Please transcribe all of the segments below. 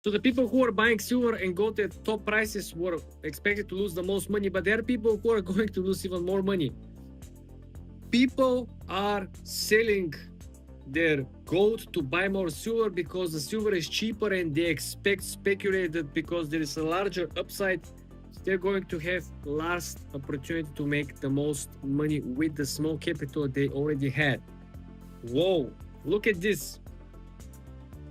So the people who are buying silver and gold at top prices were expected to lose the most money, but there are people who are going to lose even more money. People are selling their gold to buy more silver because the silver is cheaper, and they expect speculated because there is a larger upside. They're going to have last opportunity to make the most money with the small capital they already had. Whoa, look at this.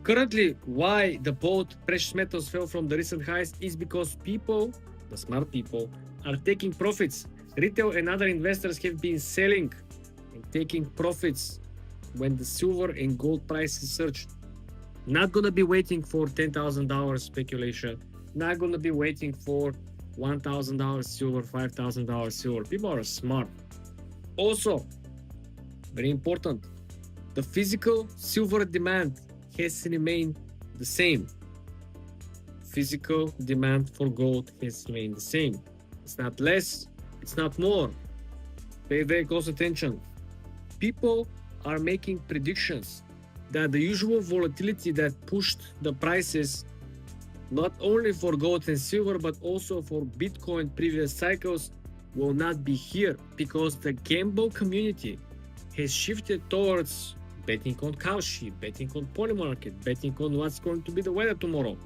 Currently, why the both precious metals fell from the recent highs is because people, the smart people, are taking profits. Retail and other investors have been selling and taking profits when the silver and gold prices surged. Not gonna be waiting for $10,000 speculation. Not gonna be waiting for $1,000 silver, $5,000 silver. People are smart. Also, very important, the physical silver demand has remained the same. Physical demand for gold has remained the same. It's not less, it's not more. Pay very close attention. People are making predictions that the usual volatility that pushed the prices not only for gold and silver but also for Bitcoin previous cycles will not be here because the gamble community has shifted towards betting on Kalshi, betting on Polymarket, betting on what's going to be the weather tomorrow.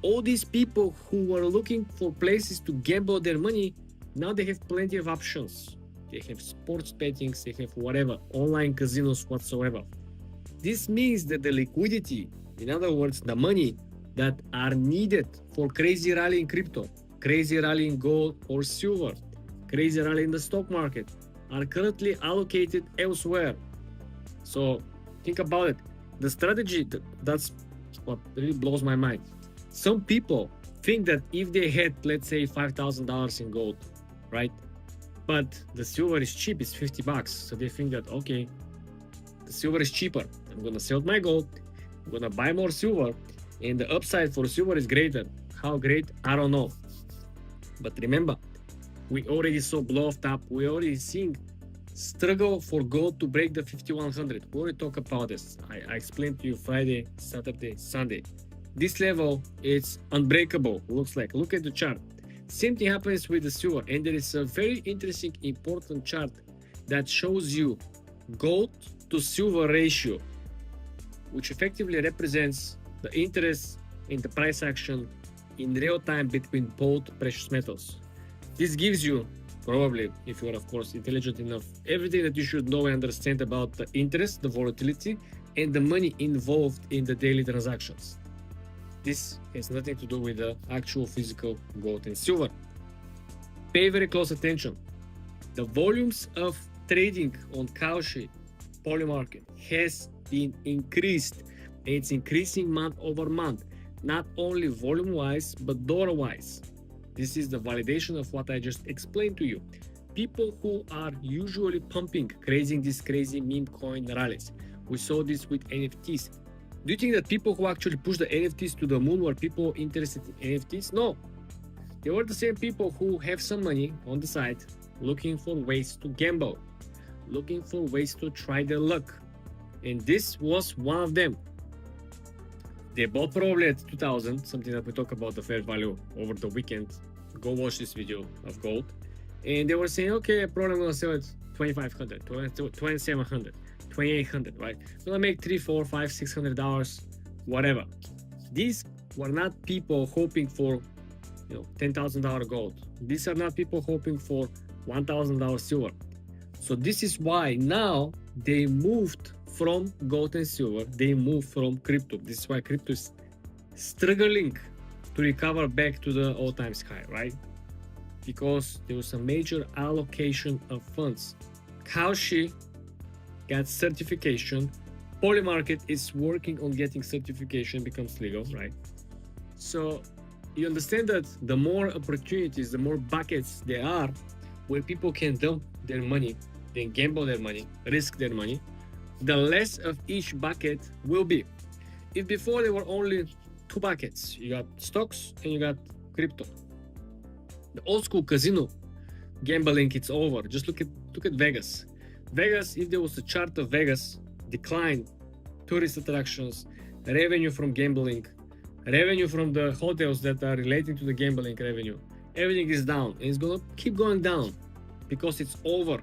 All these people who were looking for places to gamble their money, now they have plenty of options. They have sports bettings, they have whatever, online casinos whatsoever. This means that the liquidity, in other words, the money that are needed for crazy rally in crypto, crazy rally in gold or silver, crazy rally in the stock market, are currently allocated elsewhere. So think about it. The strategy, that's what really blows my mind. Some people think that if they had, let's say, $5,000 in gold, right? But the silver is cheap, it's $50. So they think that, okay, the silver is cheaper. I'm gonna sell my gold, I'm gonna buy more silver, and the upside for silver is greater. How great? I don't know. But remember, we already saw blow off top. We already seeing struggle for gold to break the 5100. We already talked about this. I explained to you Friday, Saturday, Sunday. This level is unbreakable. Looks like. Look at the chart. Same thing happens with the silver, and there is a very interesting, important chart that shows you gold to silver ratio, which effectively represents the interest in the price action in real time between both precious metals. This gives you, probably, if you are of course intelligent enough, everything that you should know and understand about the interest, the volatility, and the money involved in the daily transactions. This has nothing to do with the actual physical gold and silver. Pay very close attention. The volumes of trading on Kalshi Polymarket has been increased, and it's increasing month over month, not only volume wise but dollar wise. This is the validation of what I just explained to you. People who are usually pumping, creating these crazy meme coin rallies. We saw this with NFTs. Do you think that people who actually push the NFTs to the moon were people interested in NFTs? No. They were the same people who have some money on the side, looking for ways to gamble, looking for ways to try their luck. And this was one of them. They bought probably at 2000, something that we talk about the fair value over the weekend. Go watch this video of gold. And they were saying, okay, probably I'm gonna sell it 2500, 2700, 2800, right? I'm gonna make $3, $4, $5, $600, whatever. These were not people hoping for, $10,000 gold. These are not people hoping for $1,000 silver. So this is why now they moved from gold and silver, they moved from crypto. This is why crypto is struggling to recover back to the all-time high, right? Because there was a major allocation of funds. Kalshi got certification. Polymarket is working on getting certification, becomes legal, right? So you understand that the more opportunities, the more buckets there are where people can dump their money, then gamble their money, risk their money, the less of each bucket will be. If before there were only two buckets, you got stocks and you got crypto. The old school casino gambling, it's over. Just look at Vegas. Vegas, if there was a chart of Vegas, decline, tourist attractions, revenue from gambling, revenue from the hotels that are relating to the gambling revenue, everything is down, and it's gonna keep going down because it's over.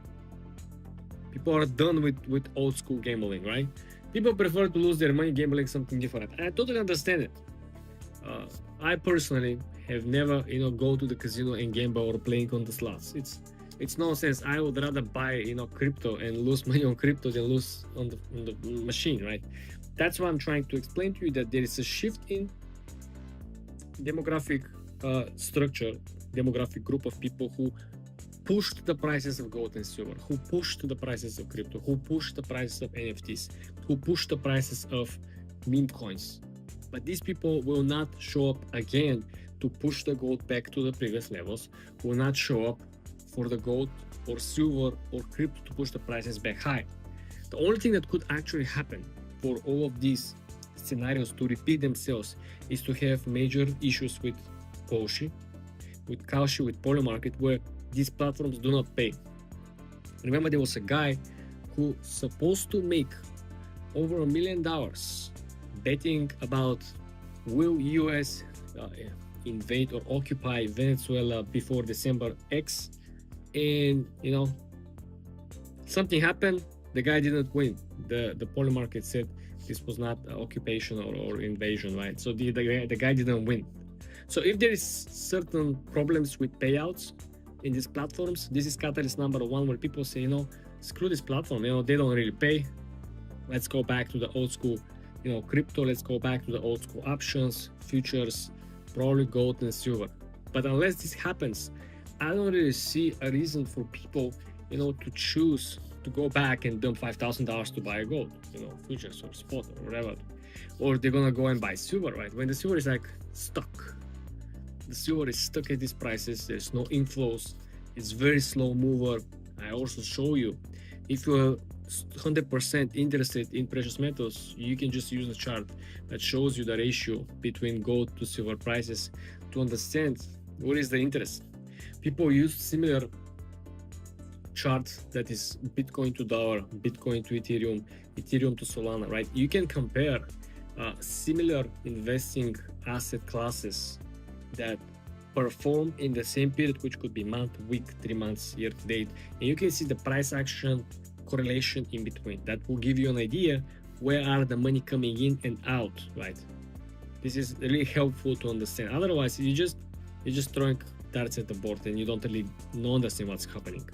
People are done with old school gambling, right? People prefer to lose their money gambling something different. And I totally understand it. I personally have never, go to the casino and gamble or playing on the slots. It's nonsense. I would rather buy, crypto and lose money on crypto than lose on the machine, right? That's why I'm trying to explain to you that there is a shift in demographic structure, demographic group of people who pushed the prices of gold and silver, who pushed the prices of crypto, who pushed the prices of NFTs, who pushed the prices of meme coins. But these people will not show up again to push the gold back to the previous levels, will not show up for the gold or silver or crypto to push the prices back high. The only thing that could actually happen for all of these scenarios to repeat themselves is to have major issues with Kalshi, with Polymarket, where these platforms do not pay. Remember, there was a guy who supposed to make over $1 million betting about will US invade or occupy Venezuela before December X, and something happened. The guy didn't win. The Polymarket said this was not occupation or invasion, right? So the guy didn't win. So if there is certain problems with payouts in these platforms, this is catalyst number one, where people say, screw this platform, they don't really pay. Let's go back to the old school, crypto. Let's go back to the old school options, futures, probably gold and silver. But unless this happens, I don't really see a reason for people, to choose to go back and dump $5,000 to buy a gold, futures or spot or whatever, or they're gonna go and buy silver, right? When the silver is like stuck, the silver is stuck at these prices. There's no inflows. It's very slow mover. I also show you, if you're 100% interested in precious metals, you can just use the chart that shows you the ratio between gold to silver prices to understand what is the interest. People use similar chart that is Bitcoin to dollar, Bitcoin to Ethereum, Ethereum to Solana, right? You can compare similar investing asset classes that perform in the same period, which could be month, week, 3 months, year to date, and you can see the price action correlation in between. That will give you an idea where are the money coming in and out, right? This is really helpful to understand. Otherwise, you're just throwing darts at the board and you don't really understand what's happening.